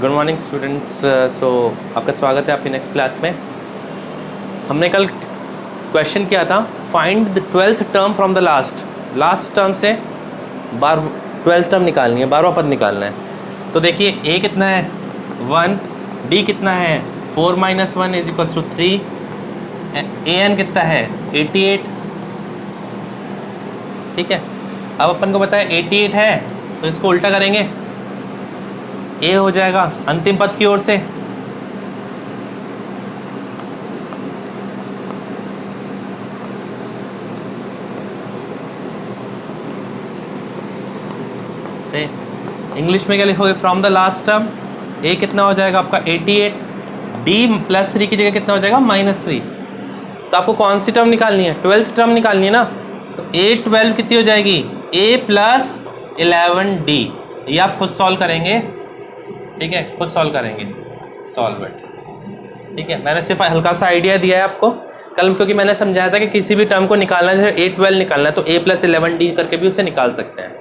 Good morning students. सो आपका स्वागत है आपकी नेक्स्ट क्लास में। हमने कल क्वेश्चन किया था find the 12th term from the last term से 12th टर्म निकालनी है, 12वां पद निकालना है। तो देखिए ए कितना है 1, डी कितना है 4 - 1 = 3, ए एन कितना है 88। ठीक है, अब अपन को पता है 88 है तो इसको उल्टा करेंगे, ए हो जाएगा अंतिम पद की ओर से इंग्लिश में क्या लिखोगे फ्रॉम द लास्ट टर्म। ए कितना हो जाएगा आपका 88, डी +3 की जगह कितना हो जाएगा -3। तो आपको कौन सी टर्म निकालनी है 12th टर्म निकालनी है ना। तो A12 कितनी हो जाएगी A + 11D। ये आप खुद सॉल्व करेंगे, ठीक है, खुद सॉल्व करेंगे, सॉल्व इट। ठीक है, मैंने सिर्फ हल्का सा आइडिया दिया है आपको कल, क्योंकि मैंने समझाया था कि किसी भी टर्म को निकालना है, जैसे A12 निकालना है तो A + 11D करके भी उसे निकाल सकते हैं।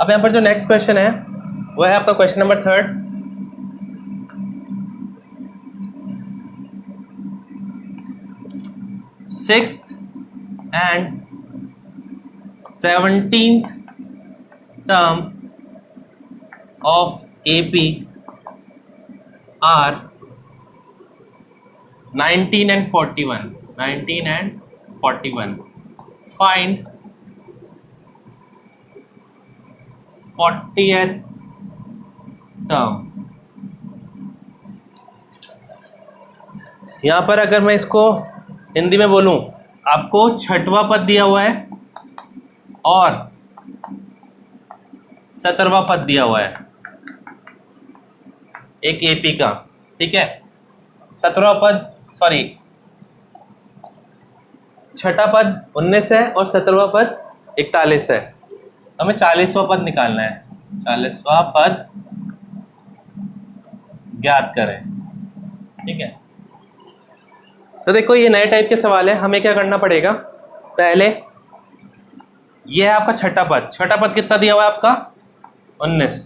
अब यहाँ पर जो नेक्स्ट क्वेश्चन है वो है आपका question number 3। 6th and 17th term of AP are 19 and 41. 19 and 41. Find 40th term. यहाँ पर अगर मैं इसको हिंदी में बोलूं, आपको 6वां पद दिया हुआ है और 17वां पद दिया हुआ है एक एपी का। ठीक है, 17वां पद सॉरी 6ठा पद 19 है और 17वां पद 41 है। हमें 40वां पद निकालना है। 40वां पद ज्ञात करें। ठीक है, तो देखो ये नए टाइप के सवाल है। हमें क्या करना पड़ेगा, पहले ये है आपका छठा पद कितना दिया हुआ है आपका 19।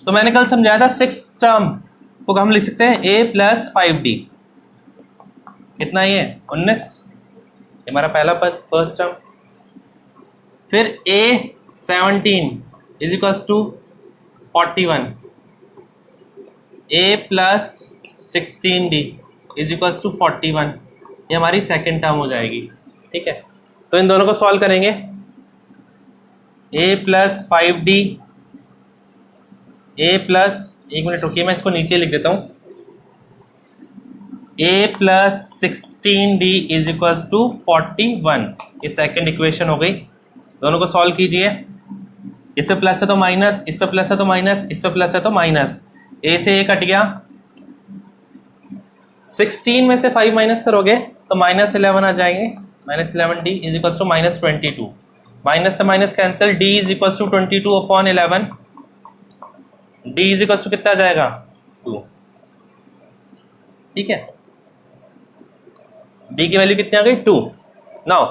तो मैंने कल समझाया था 6 टर्म को हम लिख सकते हैं A + 5D। कितना ये 19, ये हमारा पहला पद फर्स्ट टर्म। फिर A17 = 41, A + 16D = 41, ये हमारी सेकेंड टर्म हो जाएगी। ठीक है, तो इन दोनों को सॉल्व करेंगे। A + 5D एक मिनट रुकिए, मैं इसको नीचे लिख देता हूँ। A + 16D = 41, ये सेकेंड इक्वेशन हो गई। दोनों को सॉल्व कीजिए। इस पे प्लस है तो माइनस, इस पे प्लस है तो माइनस, इस पे प्लस है तो माइनस। A से A कट गया, 16 में से 5 माइनस करोगे तो -11 आ जाएंगे। -11D = -22। माइनस से माइनस कैंसिल, D = 22/11। D = कितना आ जाएगा 2। ठीक है, D की वैल्यू कितनी आ गई 2। Now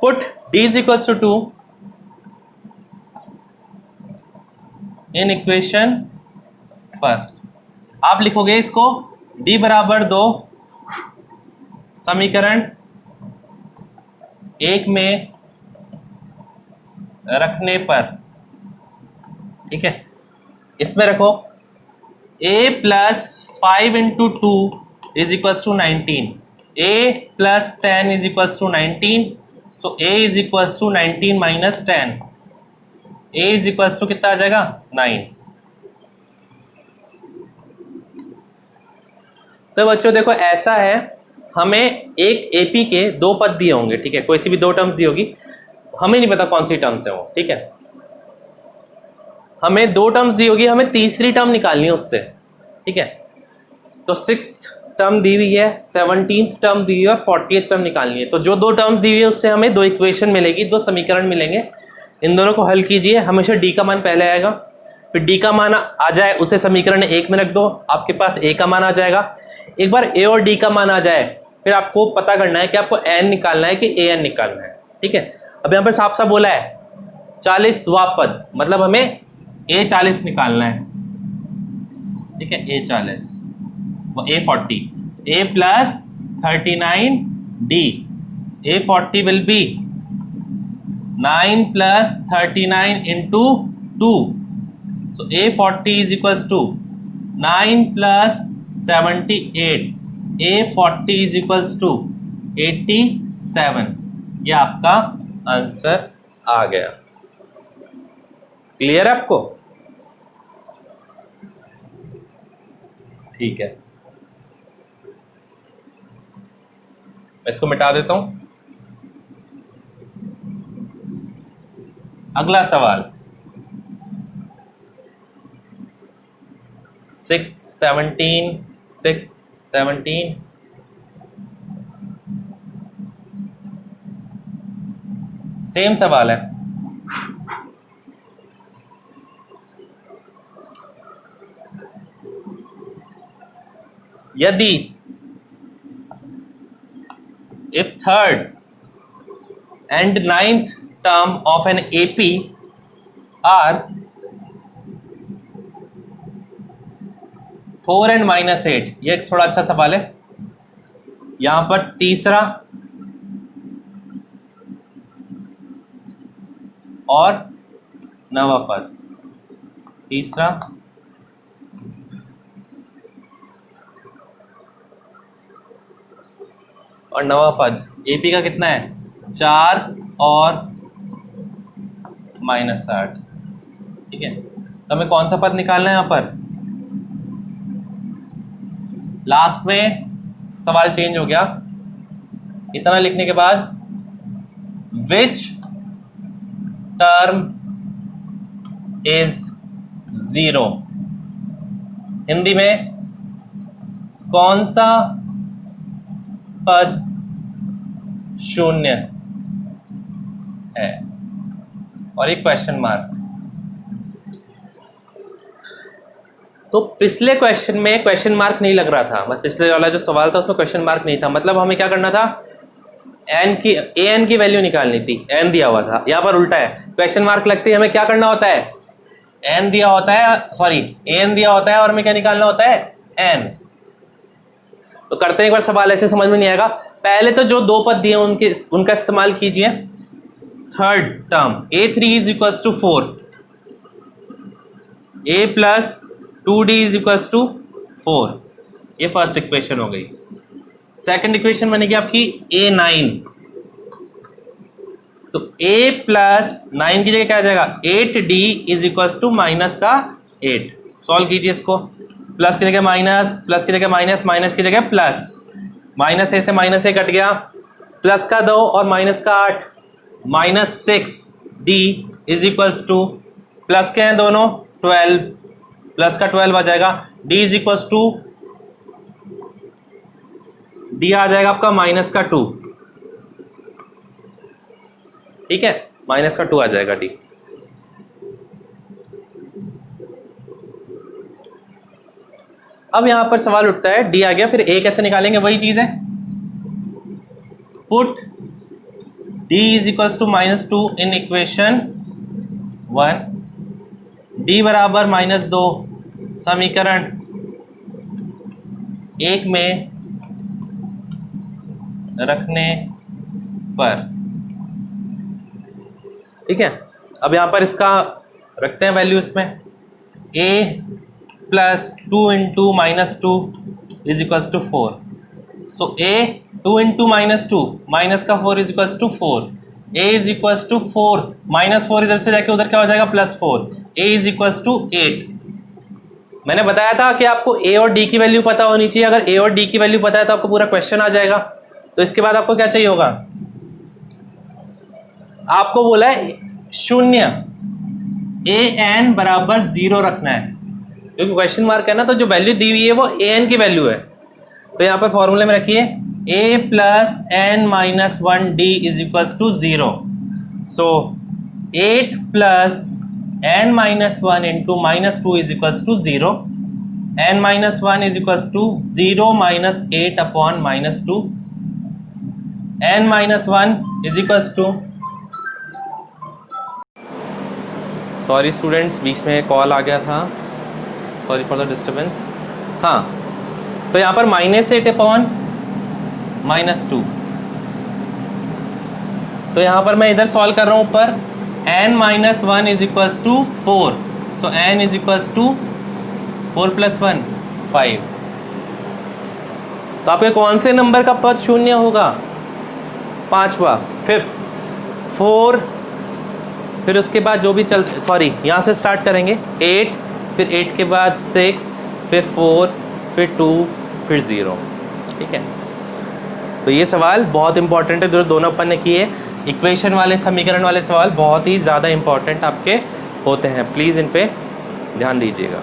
put D = 2 in equation first. आप लिखोगे इसको D = 2 समीकरण 1 में रखने पर। ठीक है, इसमें रखो A + 5 × 2 = 19, A + 10 = 19, so A = 19 - 10, A = कितना आ जाएगा 9। तो बच्चों देखो ऐसा है, हमें एक एपी के 2 पद दिए होंगे। ठीक है, कोई सी भी 2 टर्म्स दी होगी, हमें नहीं पता कौन सी टर्म्स है वो। ठीक है, हमें 2 टर्म्स दी होगी, हमें तीसरी टर्म निकालनी है उससे। ठीक है, तो 6th टर्म दी हुई है, 17th टर्म दी हुई है, 40th टर्म निकालनी है। तो जो 2 टर्म्स दी हुई है उससे हमें 2 इक्वेशन मिलेगी, 2 समीकरण मिलेंगे। इन दोनों को हल कीजिए। हमेशा डी का मान पहले आएगा, फिर डी का मान आ जाए उसे समीकरण 1 में रख दो, आपके पास ए का मान आ जाएगा। एक बार ए और डी का मान आ जाए फिर आपको पता करना है कि आपको एन निकालना है कि ए एन निकालना है। ठीक है, अब यहाँ पर साफ साफ बोला है 40वां पद, मतलब हमें A40 निकालना है, ठीक है, A40 A40 A plus 39D, A40 will be 9 plus 39 into 2, so A40 is equals to 9 plus 78, A40 is equals to 87। ये आपका आंसर आ गया। क्लियर है आपको? ठीक है, मैं इसको मिटा देता हूं। अगला सवाल 617 सेम सवाल है। यदि if third and ninth term of an AP are 4 and -8, ये एक थोड़ा अच्छा सवाल है। यहां पर तीसरा और नवा पद, तीसरा और नवा पद, एपी का कितना है 4 और -8, ठीक है। तो हमें कौन सा पद निकालना है यहाँ पर? लास्ट में सवाल चेंज हो गया, इतना लिखने के बाद विच टर्म इज 0, हिंदी में कौन सा पद शून्य है, और एक क्वेश्चन मार्क। तो पिछले क्वेश्चन में क्वेश्चन मार्क नहीं लग रहा था, मतलब पिछले वाला जो सवाल था उसमें क्वेश्चन मार्क नहीं था, मतलब हमें क्या करना था, एन की वैल्यू निकालनी थी, एन दिया हुआ था। यहाँ पर उल्टा है, क्वेश्चन मार्क लगते ही हमें क्या करना होता है, एन दिया होता है, सॉरी एन दिया होता है और हमें क्या निकालना होता है, एन। तो करते हैं एक बार सवाल, ऐसे समझ में नहीं आएगा। पहले तो जो दो पद दिए उनका इस्तेमाल कीजिए। Third term A3 is equals to 4, A plus 2D is equals to 4, ये फर्स्ट इक्वेशन हो गई। सेकंड इक्वेशन बनेगी आपकी A9, तो A प्लस 9 की जगह क्या आ जाएगा, 8D is equals to minus का 8। सॉल्व कीजिए इसको, प्लस की जगह माइनस, प्लस की जगह माइनस, माइनस की जगह प्लस, माइनस ए से माइनस ए कट गया, प्लस का 2 और माइनस का 8, -6D is equals to, plus के हैं दोनों 12, प्लस का 12 आ जाएगा, D is equals to, D आ जाएगा आपका माइनस का 2, ठीक है, माइनस का 2 आ जाएगा D। अब यहां पर सवाल उठता है, D आ गया, फिर A कैसे निकालेंगे, वही चीज है, put D is equals to -2 in equation 1, D बराबर -2 समीकरण 1 में रखने पर, ठीक है। अब यहां पर इसका रखते हैं वैल्यू, इसमें A plus 2 into -2 is equals to 4, so A 2 into -2 minus का 4 is equals to 4, A is equals to 4, -4 इधर से जाके उधर क्या हो जाएगा, +4, A इज इक्वल्स टू 8। मैंने बताया था कि आपको A और D की वैल्यू पता होनी चाहिए, अगर A और D की वैल्यू पता है तो आपको पूरा क्वेश्चन आ जाएगा। तो इसके बाद आपको क्या चाहिए होगा, आपको बोला है 0 AN बराबर 0 रखना है, क्योंकि क्वेश्चन मार्क है ना, तो जो वैल्यू दी हुई है वो AN की वैल्यू है। तो यहाँ पर फॉर्मूले में रखिए A plus n-1D is equals to 0, so 8 plus n-1 into -2 is equals to 0, n-1 is equals to 0 minus 8 upon -2, n-1 is equals to sorry students, बीच में कॉल आ गया था, सॉरी फॉर द डिस्टर्बेंस। हाँ, तो यहाँ पर -8 अपॉन -2, तो यहाँ पर मैं इधर सॉल्व कर रहा हूँ ऊपर, n - 1 is equals to 4, so n is equals to 4 + 1 5। तो आपके कौन से नंबर का पद शून्य होगा? 5वां, 5th, 4, फिर उसके बाद जो भी सॉरी यहाँ से स्टार्ट करेंगे 8, फिर 8 के बाद 6, फिर 4, फिर 2, फिर 0। ठीक है, तो ये सवाल बहुत इंपॉर्टेंट है जो दोनों अपन ने किए। इक्वेशन वाले, समीकरण वाले सवाल बहुत ही ज़्यादा इंपॉर्टेंट आपके होते हैं, प्लीज़ इन पे ध्यान दीजिएगा।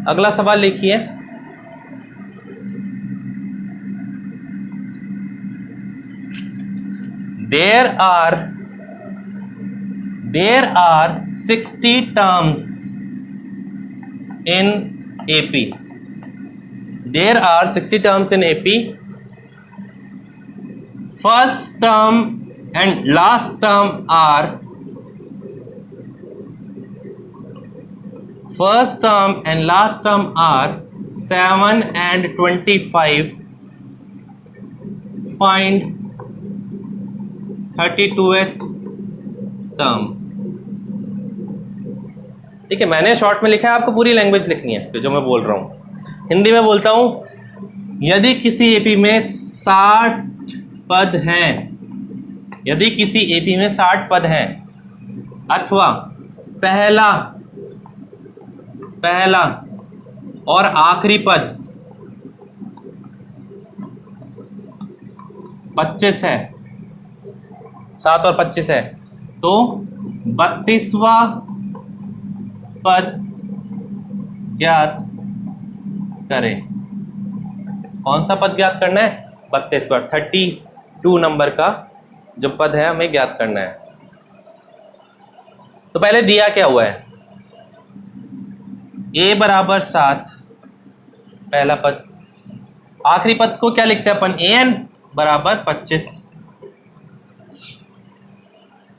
अगला सवाल लिखिए, there are 60 terms in AP. There are 60 terms in AP. First term and last term are 7 and 25. Find 32th term। ठीक है, मैंने शॉर्ट में लिखा है, आपको पूरी लैंग्वेज लिखनी है जो मैं बोल रहा हूँ। हिंदी में बोलता हूँ, यदि किसी एपी में 60 पद हैं, यदि किसी एपी में 60 पद हैं अथवा पहला और आखिरी पद 25 है, 7 और 25 है, तो 32वां पद ज्ञात करें। कौन सा पद ज्ञात करना है? 32वां, 32 नंबर का जो पद है हमें ज्ञात करना है। तो पहले दिया क्या हुआ है, a बराबर 7 पहला पद, आखिरी पद को क्या लिखते हैं अपन, an बराबर 25।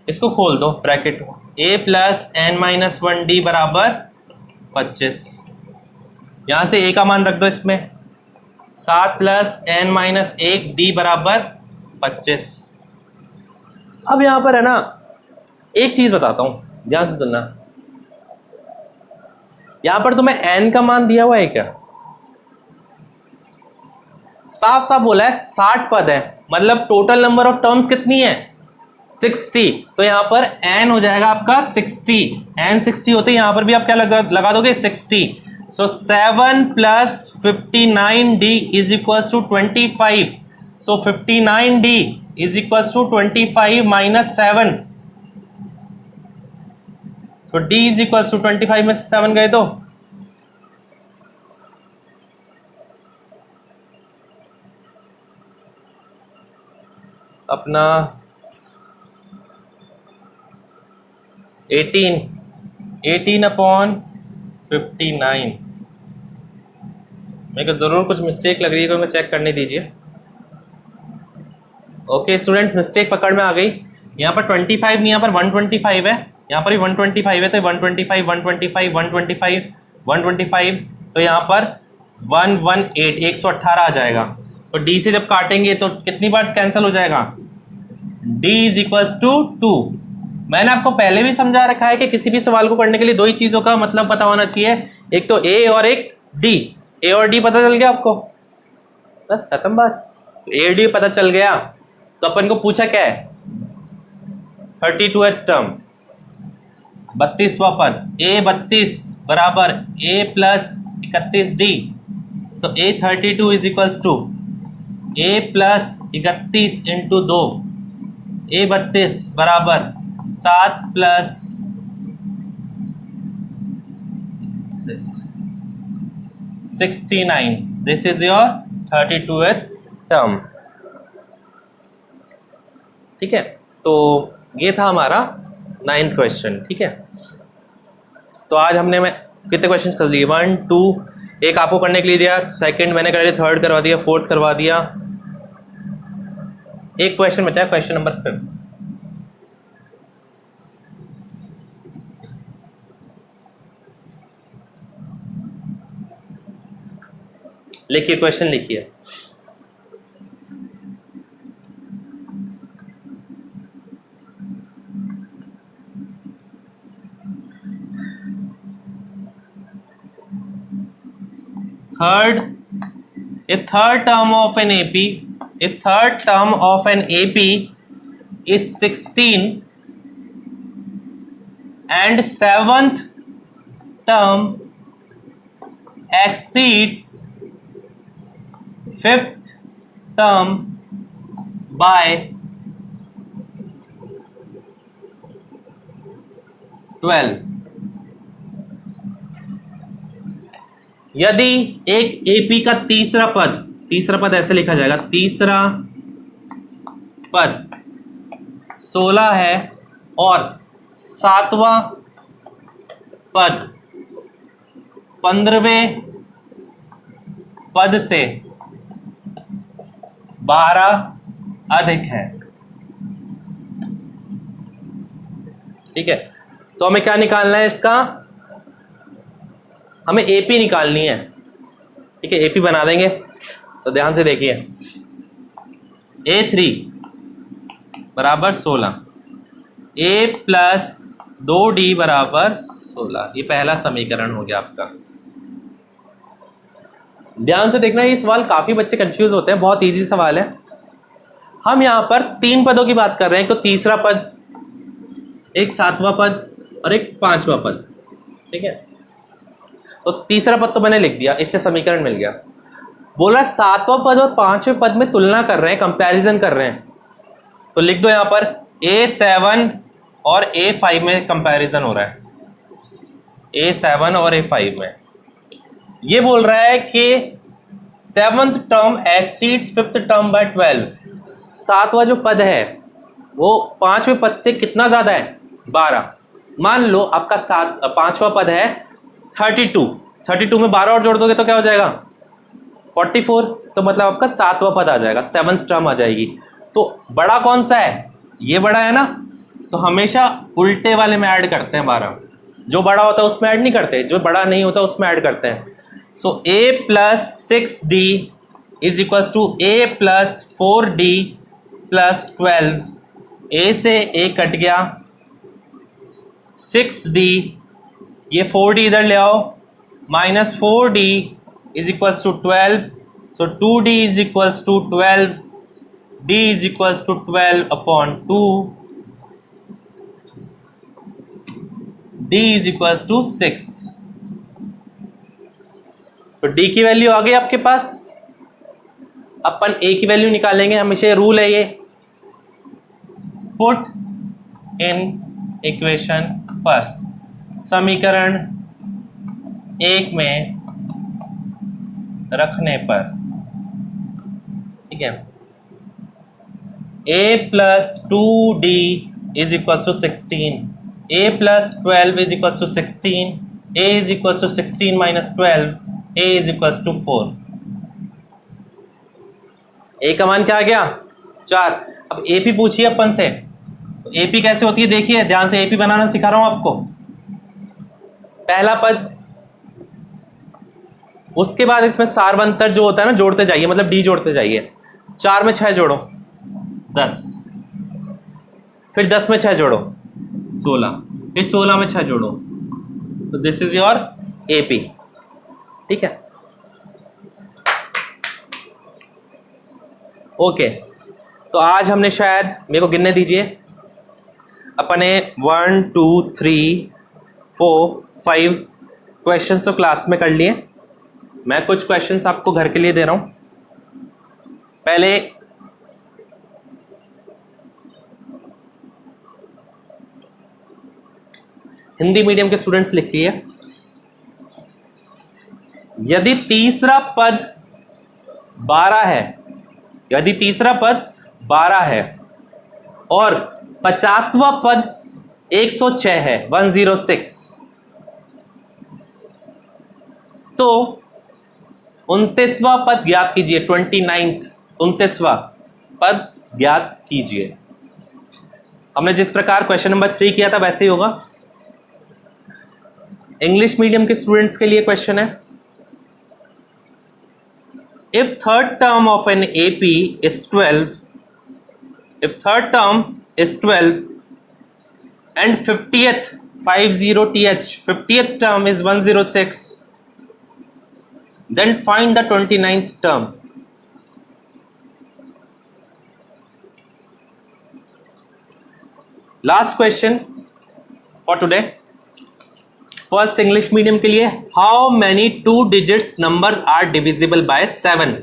इसको खोल दो ब्रैकेट, a + n - 1d बराबर 25। यहां से a का मान रख दो इसमें, 7 + n - 1d बराबर 25। अब यहां पर है ना, एक चीज बताता हूं, ध्यान से सुनना। यहां पर तुम्हें n का मान दिया हुआ है क्या? साफ साफ बोला है 60 पद है, मतलब टोटल नंबर ऑफ टर्म्स कितनी है? 60। तो यहां पर n हो जाएगा आपका 60, n 60 होते यहां पर भी आप क्या लगा दोगे 60। So 7 + 59d is equal to 25। So 59d is equal to 25 - 7। तो d इज इक्वल टू 25 में 7 गए तो अपना 18 अपॉन 59। मेरे को जरूर कुछ मिस्टेक लग रही है, मैं चेक करने दीजिए। ओके स्टूडेंट्स, मिस्टेक पकड़ में आ गई। यहाँ पर 25 नहीं, यहाँ पर 125 है, यहाँ पर भी 125 है, तो 125 125 125 125, तो यहाँ पर 118 118 आ जाएगा। तो d से जब काटेंगे तो कितनी बार कैंसिल हो जाएगा? d is equals to 2। मैंने आपको पहले भी समझा रखा है कि किसी भी सवाल को करने के लिए दो ही चीजों का मतलब पता होना चाहिए, एक तो a और एक d। a और d पता चल गया आपको, बस खत्म बात। तो a और d पता चल गया, तो अपन को पूछा क्या है, 32th टर्म, 32वां पद, a 32 बराबर a + 31d। So a 32 is equals to a + 31 × 2, a 32 बराबर 7 + this 69। This is your 32th term. ठीक है, तो ये था हमारा 9th क्वेश्चन। ठीक है, तो आज हमने कितने क्वेश्चन कर लिए? 1 2, एक आपको करने के लिए दिया, सेकंड मैंने कर दिया, थर्ड करवा दिया, फोर्थ करवा दिया, एक क्वेश्चन बचा है, क्वेश्चन नंबर 5। लिखिए, क्वेश्चन लिखिए। Third, if third term of an AP is 16 and seventh term exceeds fifth term by 12, यदि एक एपी का तीसरा पद ऐसे लिखा जाएगा, तीसरा पद 16 है और सातवां पद 15वें पद से 12 अधिक है। ठीक है, तो हमें क्या निकालना है? इसका हमें एपी निकालनी है। ठीक है, एपी बना देंगे, तो ध्यान से देखिए। A3 बराबर 16, A प्लस 2D बराबर 16, ये पहला समीकरण हो गया आपका। ध्यान से देखना, ये सवाल काफी बच्चे कंफ्यूज होते हैं, बहुत इजी सवाल है। हम यहाँ पर 3 पदों की बात कर रहे हैं, तो तीसरा पद, एक सातवां पद और एक पांचवा पद। ठीक है, तो तीसरा पद तो मैंने लिख दिया, इससे समीकरण मिल गया। बोला सातवां पद और पांचवें पद में तुलना कर रहे हैं, कंपैरिजन कर रहे हैं, तो लिख दो यहां पर A7 और A5 में कंपैरिजन हो रहा है। A7 और A5 में ये बोल रहा है कि seventh term exceeds fifth term by 12। सातवां जो पद है वो पांचवें पद से कितना ज्यादा है? 12। मान लो आपका पांचवा पद है 32 में 12 और जोड़ दोगे तो क्या हो जाएगा? 44। तो मतलब आपका सातवां पद आ जाएगा, सेवंथ टर्म आ जाएगी। तो बड़ा कौन सा है? ये बड़ा है ना, तो हमेशा उल्टे वाले में ऐड करते हैं 12। जो बड़ा होता है उसमें ऐड नहीं करते, जो बड़ा नहीं होता उसमें ऐड करते हैं। So A plus 6D is equal to A plus 4D plus 12। A से A कट गया, 6D, ये 4D इधर ले आओ, minus 4D is equals to 12। So 2D is equals to 12, D is equals to 12 upon 2, D is equals to 6। तो D की value आ गई आपके पास। अपन A की वैल्यू निकालेंगे, हमेशा रूल है ये, पुट इन इक्वेशन फर्स्ट, समीकरण 1 में रखने पर। ठीक है, A plus 2D is equal to 16, A plus 12 is equal to 16, A is equal to 16 minus 12, A is equal to 4। A का मान क्या आ गया? 4। अब AP पूछिए अपन से, तो AP कैसे होती है देखिए, ध्यान से AP बनाना सिखा रहा हूं आपको। पहला पद, उसके बाद इसमें सारवंतर जो होता है ना, जोड़ते जाइए, मतलब D जोड़ते जाइए। 4 में 6 जोड़ो 10, फिर 10 में 6 जोड़ो 16, फिर 16 में 6 जोड़ो, तो दिस इज योर AP। ठीक है, ओके। तो आज हमने शायद, मेरे को गिनने दीजिए, अपने 1 2 3 4 5 क्वेश्चंस तो क्लास में कर लिए। मैं कुछ क्वेश्चंस आपको घर के लिए दे रहा हूं। पहले हिंदी मीडियम के स्टूडेंट्स लिख लिए, यदि तीसरा पद 12 है, यदि तीसरा पद 12 है और 50वां पद 106 है, 106, तो 29वां पद ज्ञात कीजिए, 29th 29वां पद ज्ञात कीजिए। हमने जिस प्रकार क्वेश्चन नंबर 3 किया था वैसे ही होगा। इंग्लिश मीडियम के स्टूडेंट्स के लिए क्वेश्चन है, if third term of an AP is 12, if third term is 12 and 50th 50th term is 106, then find the 29th term. Last question for today. First English medium के लिए, how many 2 digits numbers are divisible by 7?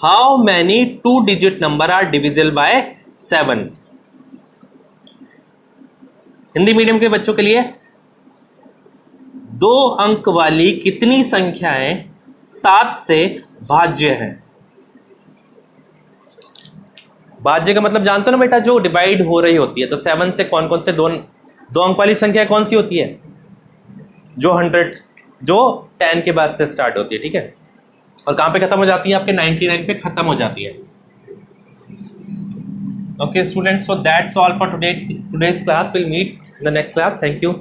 How many 2 digit number are divisible by 7? Hindi medium के बच्चों के लिए, 2 अंक वाली कितनी संख्याएं 7 से भाज्य हैं? भाज्य का मतलब जानते हो ना बेटा, जो डिवाइड हो रही होती है। तो 7 से कौन कौन से 2 अंक वाली संख्या कौन सी होती है? जो 10 के बाद से स्टार्ट होती है, ठीक है। और कहाँ पे खत्म हो जाती है? आपके 99 पे खत्म हो जाती है। Okay students, so that's all for today's class. Will meet in the next class. Thank you.